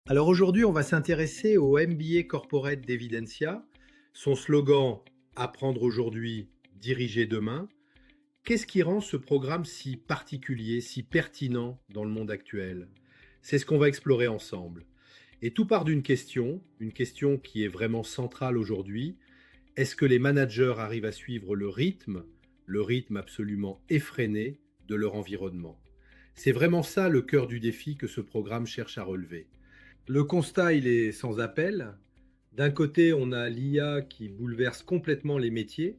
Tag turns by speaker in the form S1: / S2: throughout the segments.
S1: Alors aujourd'hui, on va s'intéresser au MBA Corporate d'Evidentia. Son slogan Apprendre aujourd'hui, diriger demain. Qu'est-ce qui rend ce programme si particulier, si pertinent dans le monde actuel? C'est ce qu'on va explorer ensemble. Et tout part une question qui est vraiment centrale aujourd'hui. Est-ce que les managers arrivent à suivre le rythme absolument effréné de leur environnement? C'est vraiment ça le cœur du défi que ce programme cherche à relever. Le constat, il est sans appel. D'un côté, on a l'IA qui bouleverse complètement les métiers.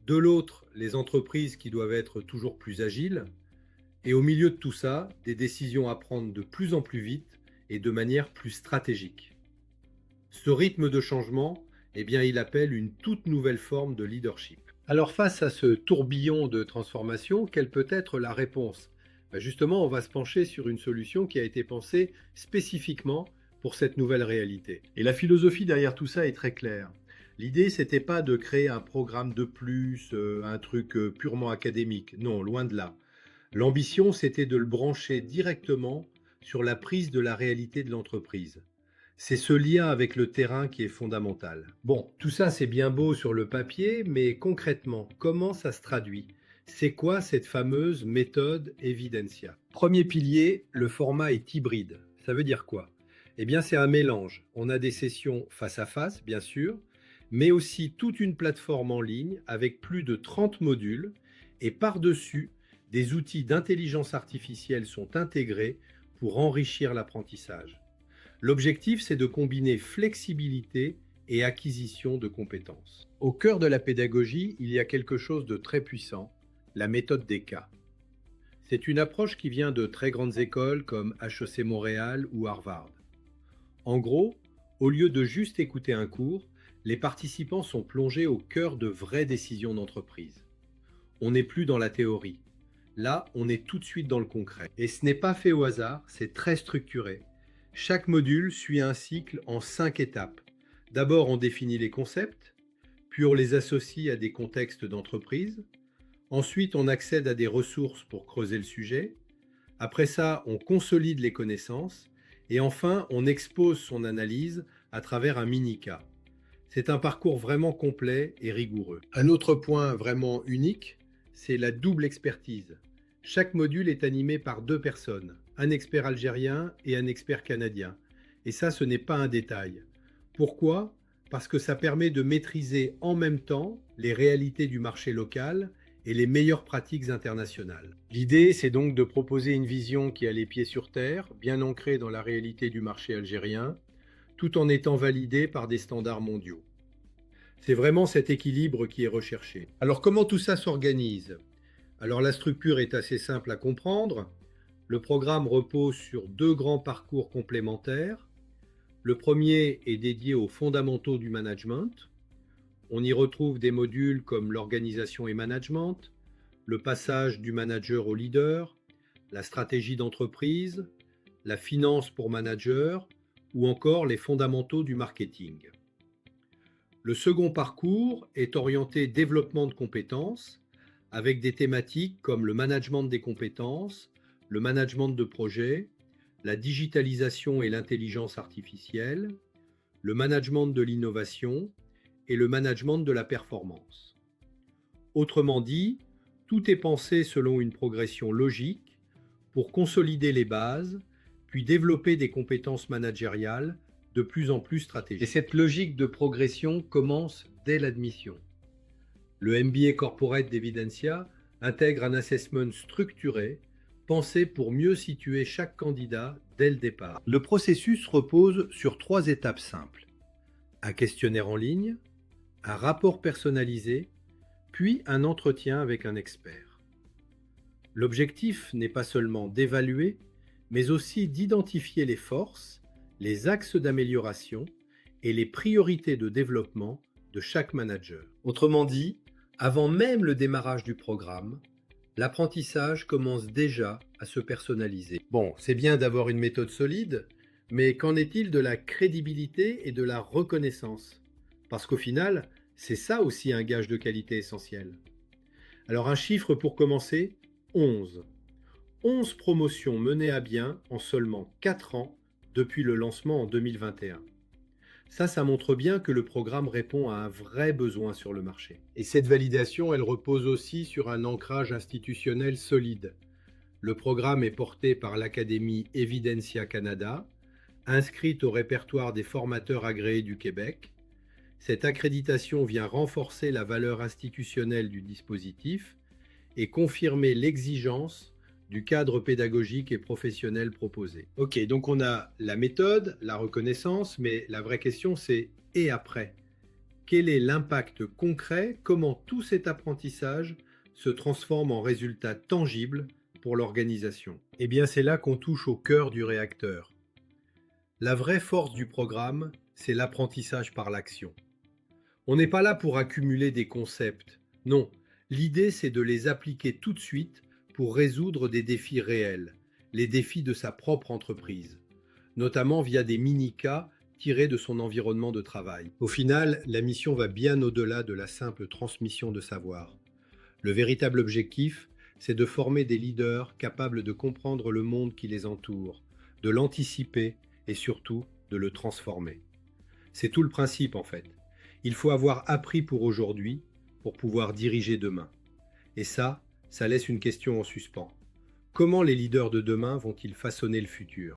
S1: De l'autre, les entreprises qui doivent être toujours plus agiles. Et au milieu de tout ça, des décisions à prendre de plus en plus vite et de manière plus stratégique. Ce rythme de changement, eh bien, il appelle une toute nouvelle forme de leadership. Alors face à ce tourbillon de transformation, quelle peut être la réponse? Justement, on va se pencher sur une solution qui a été pensée spécifiquement pour cette nouvelle réalité. Et la philosophie derrière tout ça est très claire. L'idée, c'était pas de créer un programme de plus, un truc purement académique. Non, loin de là. L'ambition, c'était de le brancher directement sur la prise de la réalité de l'entreprise. C'est ce lien avec le terrain qui est fondamental. Bon, tout ça c'est bien beau sur le papier, mais concrètement, comment ça se traduit? C'est quoi cette fameuse méthode Evidentia? Premier pilier, le format est hybride. Ça veut dire quoi? Eh bien, c'est un mélange. On a des sessions face à face, bien sûr, mais aussi toute une plateforme en ligne avec plus de 30 modules et par-dessus, des outils d'intelligence artificielle sont intégrés pour enrichir l'apprentissage. L'objectif, c'est de combiner flexibilité et acquisition de compétences. Au cœur de la pédagogie, il y a quelque chose de très puissant, la méthode des cas. C'est une approche qui vient de très grandes écoles comme HEC Montréal ou Harvard. En gros, au lieu de juste écouter un cours, les participants sont plongés au cœur de vraies décisions d'entreprise. On n'est plus dans la théorie. Là, on est tout de suite dans le concret. Et ce n'est pas fait au hasard, c'est très structuré. Chaque module suit un cycle en 5 étapes. D'abord, on définit les concepts, puis on les associe à des contextes d'entreprise. Ensuite, on accède à des ressources pour creuser le sujet. Après ça, on consolide les connaissances. Et enfin, on expose son analyse à travers un mini-cas. C'est un parcours vraiment complet et rigoureux. Un autre point vraiment unique, c'est la double expertise. Chaque module est animé par deux personnes, un expert algérien et un expert canadien. Et ça, ce n'est pas un détail. Pourquoi? Parce que ça permet de maîtriser en même temps les réalités du marché local et les meilleures pratiques internationales. L'idée, c'est donc de proposer une vision qui a les pieds sur terre, bien ancrée dans la réalité du marché algérien, tout en étant validée par des standards mondiaux. C'est vraiment cet équilibre qui est recherché. Alors comment tout ça s'organise? Alors la structure est assez simple à comprendre. Le programme repose sur deux grands parcours complémentaires. Le premier est dédié aux fondamentaux du management. On y retrouve des modules comme l'organisation et management, le passage du manager au leader, la stratégie d'entreprise, la finance pour manager ou encore les fondamentaux du marketing. Le second parcours est orienté développement de compétences avec des thématiques comme le management des compétences, le management de projet, la digitalisation et l'intelligence artificielle, le management de l'innovation et le management de la performance. Autrement dit, tout est pensé selon une progression logique pour consolider les bases, puis développer des compétences managériales de plus en plus stratégiques. Et cette logique de progression commence dès l'admission. Le MBA Corporate d'Evidentia intègre un assessment structuré, pensé pour mieux situer chaque candidat dès le départ. Le processus repose sur 3 étapes simples. Un questionnaire en ligne, un rapport personnalisé, puis un entretien avec un expert. L'objectif n'est pas seulement d'évaluer, mais aussi d'identifier les forces, les axes d'amélioration et les priorités de développement de chaque manager. Autrement dit, avant même le démarrage du programme, l'apprentissage commence déjà à se personnaliser. Bon, c'est bien d'avoir une méthode solide, mais qu'en est-il de la crédibilité et de la reconnaissance? Parce qu'au final, c'est ça aussi un gage de qualité essentiel. Alors un chiffre pour commencer, 11. 11 promotions menées à bien en seulement 4 ans depuis le lancement en 2021. Ça montre bien que le programme répond à un vrai besoin sur le marché. Et cette validation, elle repose aussi sur un ancrage institutionnel solide. Le programme est porté par l'Académie Evidensia Canada, inscrite au répertoire des formateurs agréés du Québec. Cette accréditation vient renforcer la valeur institutionnelle du dispositif et confirmer l'exigence du cadre pédagogique et professionnel proposé. Ok, donc on a la méthode, la reconnaissance, mais la vraie question c'est et après? Quel est l'impact concret? Comment tout cet apprentissage se transforme en résultat tangible pour l'organisation? Eh bien c'est là qu'on touche au cœur du réacteur. La vraie force du programme, c'est l'apprentissage par l'action. On n'est pas là pour accumuler des concepts. Non, l'idée c'est de les appliquer tout de suite pour résoudre des défis réels, les défis de sa propre entreprise, notamment via des mini-cas tirés de son environnement de travail. Au final, la mission va bien au-delà de la simple transmission de savoir. Le véritable objectif, c'est de former des leaders capables de comprendre le monde qui les entoure, de l'anticiper et surtout de le transformer. C'est tout le principe en fait. Il faut avoir appris pour aujourd'hui pour pouvoir diriger demain. Et ça laisse une question en suspens. Comment les leaders de demain vont-ils façonner le futur?